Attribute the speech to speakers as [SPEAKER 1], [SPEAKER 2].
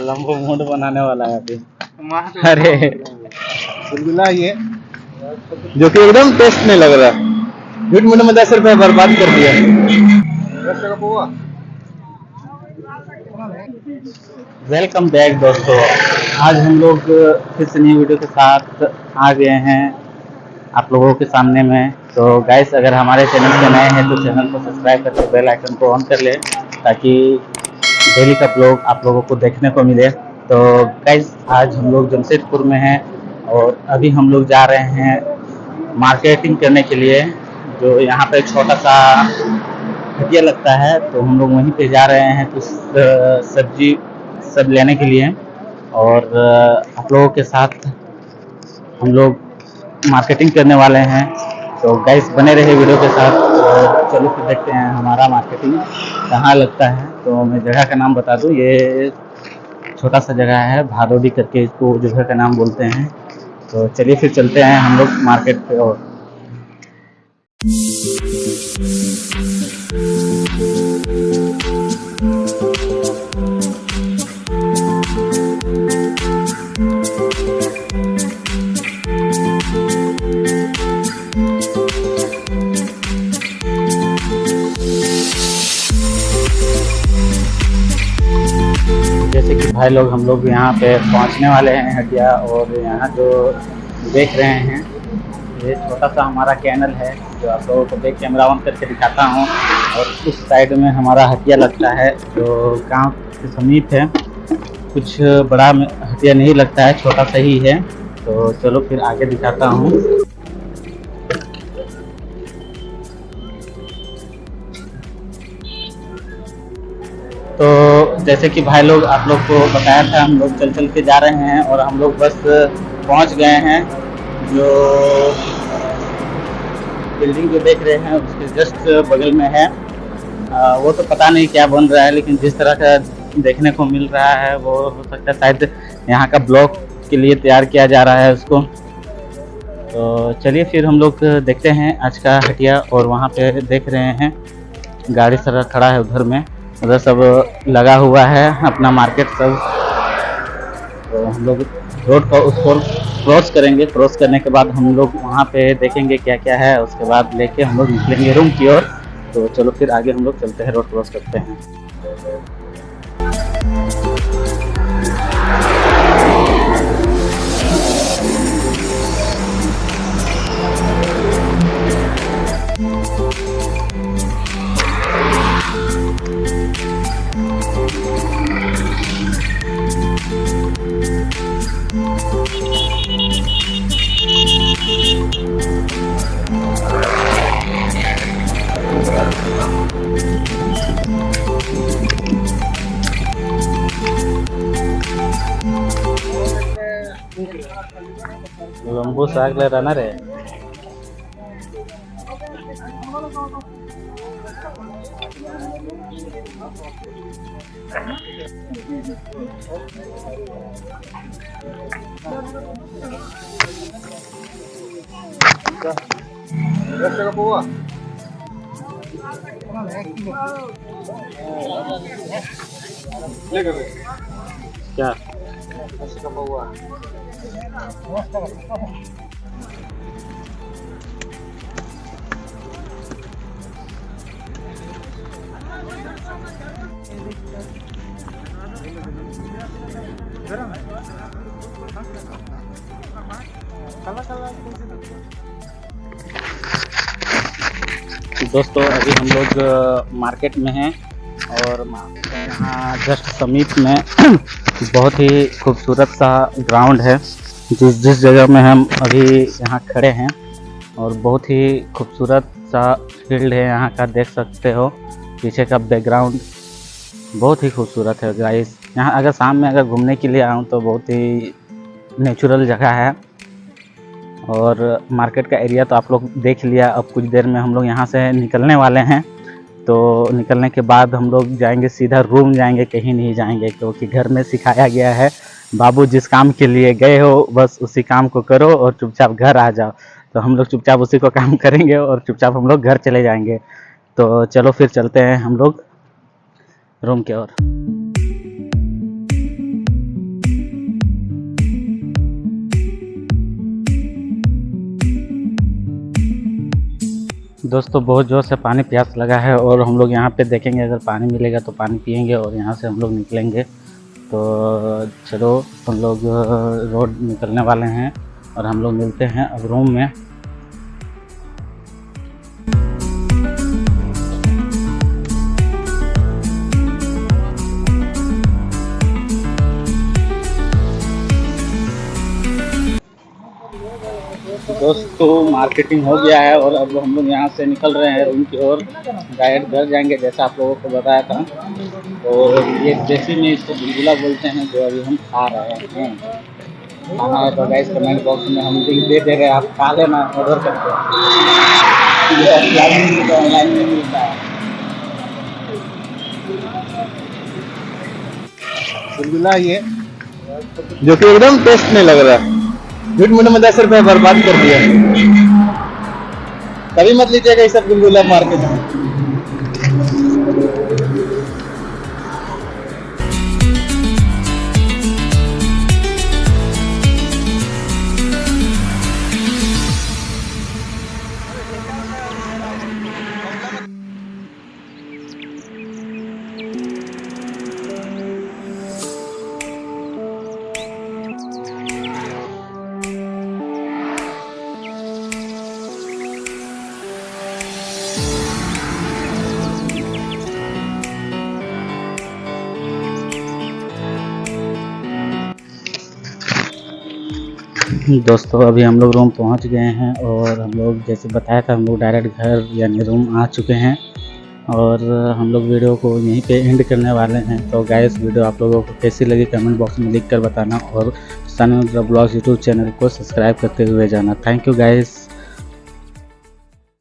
[SPEAKER 1] लंबो मूड बनाने वाला है अभी। अरे गुलगुला ये जो कि एकदम टेस्ट नहीं लग रहा, झूठ मूठ में 10 रुपये बर्बाद कर दिया। वेलकम बैक दोस्तों, आज हम लोग फिर से नई वीडियो के साथ आ गए हैं आप लोगों के सामने में। तो गाइस, अगर हमारे चैनल पे नए हैं तो चैनल को सब्सक्राइब करके बेल आइकन को ऑन कर ले ताकि डेली का ब्लॉग आप लोगों को देखने को मिले। तो गाइस, आज हम लोग जमशेदपुर में हैं और अभी हम लोग जा रहे हैं मार्केटिंग करने के लिए। जो यहाँ पे छोटा सा हटिया लगता है, तो हम लोग वहीं पे जा रहे हैं कुछ सब्जी सब लेने के लिए। और आप लोगों के साथ हम लोग मार्केटिंग करने वाले हैं। तो गाइस बने रहे वीडियो के साथ। तो चलो फिर देखते हैं हमारा मार्केटिंग कहाँ लगता है। तो मैं जगह का नाम बता दूँ, ये छोटा सा जगह है भादोडी करके इसको जगह का नाम बोलते हैं। तो चलिए फिर चलते हैं हम लोग मार्केट पे। और जैसे कि भाई लोग हम लोग यहाँ पे पहुँचने वाले हैं हटिया। और यहाँ जो देख रहे हैं ये छोटा सा हमारा कैनल है जो आप लोगों को देख कैमरा ऑन करके दिखाता हूँ। और उस साइड में हमारा हटिया लगता है जो गांव के समीप है। कुछ बड़ा हटिया नहीं लगता है, छोटा सा ही है। तो चलो फिर आगे दिखाता हूँ। तो जैसे कि भाई लोग आप लोग को बताया था, हम लोग चल चल के जा रहे हैं और हम लोग बस पहुंच गए हैं। जो बिल्डिंग जो देख रहे हैं उसके जस्ट बगल में है। वो तो पता नहीं क्या बन रहा है, लेकिन जिस तरह का देखने को मिल रहा है वो हो सकता है शायद यहाँ का ब्लॉक के लिए तैयार किया जा रहा है उसको। तो चलिए फिर हम लोग देखते हैं आज का हटिया। और वहाँ पे देख रहे हैं गाड़ी सारा खड़ा है उधर में, उधर सब लगा हुआ है अपना मार्केट सब। तो हम लोग रोड को उसको क्रॉस करेंगे। क्रॉस करने के बाद हम लोग वहाँ पे देखेंगे क्या क्या है, उसके बाद लेके हम लोग निकलेंगे रूम की ओर। तो चलो फिर आगे हम लोग चलते हैं, रोड क्रॉस करते हैं। लंबू साग ले रहा रे। क्या दोस्तों, अभी हम लोग मार्केट में हैं और यहाँ जस्ट समीप में बहुत ही खूबसूरत सा ग्राउंड है जिस जगह में हम अभी यहाँ खड़े हैं। और बहुत ही खूबसूरत सा फील्ड है यहाँ का, देख सकते हो पीछे का बैकग्राउंड बहुत ही खूबसूरत है गाइस। यहाँ अगर शाम में अगर घूमने के लिए आऊँ तो बहुत ही नेचुरल जगह है। और मार्केट का एरिया तो आप लोग देख लिया। अब कुछ देर में हम लोग यहाँ से निकलने वाले हैं। तो निकलने के बाद हम लोग जाएंगे सीधा रूम जाएंगे, कहीं नहीं जाएंगे, क्योंकि घर में सिखाया गया है बाबू जिस काम के लिए गए हो बस उसी काम को करो और चुपचाप घर आ जाओ। तो हम लोग चुपचाप उसी को काम करेंगे और चुपचाप हम लोग घर चले जाएंगे। तो चलो फिर चलते हैं हम लोग रूम की ओर। दोस्तों बहुत ज़ोर से पानी प्यास लगा है और हम लोग यहाँ पे देखेंगे, अगर पानी मिलेगा तो पानी पियेंगे और यहाँ से हम लोग निकलेंगे। तो चलो हम लोग रोड निकलने वाले हैं और हम लोग मिलते हैं अब रूम में। दोस्तों मार्केटिंग हो गया है और अब हम लोग यहाँ से निकल रहे हैं रूम की ओर, डायरेक्ट घर जाएंगे जैसा आप लोगों को बताया था। और ये देसी में इसको गुलगुला बोलते हैं जो अभी हम खा रहे हैं। खाना है तो गाइस कमेंट बॉक्स में हम लिंक दे दे रहे हैं, आप खा लेना ऑर्डर करके। ऑनलाइन में मिलता है गुलगुला ये, जो कि एकदम टेस्ट नहीं लग रहा। झूठ मूठ में 10 रुपये बर्बाद कर दिया। कभी मत लीजिएगा ये सब गुलगुला मार्केट में। दोस्तों अभी हम लोग रूम पहुंच गए हैं और हम लोग जैसे बताया था हम लोग डायरेक्ट घर यानी रूम आ चुके हैं और हम लोग वीडियो को यहीं पे एंड करने वाले हैं। तो गाइस वीडियो आप लोगों को कैसी लगी कमेंट बॉक्स में लिख कर बताना और सन ब्लॉग्स यूट्यूब चैनल को सब्सक्राइब करते हुए जाना। Thank you guys.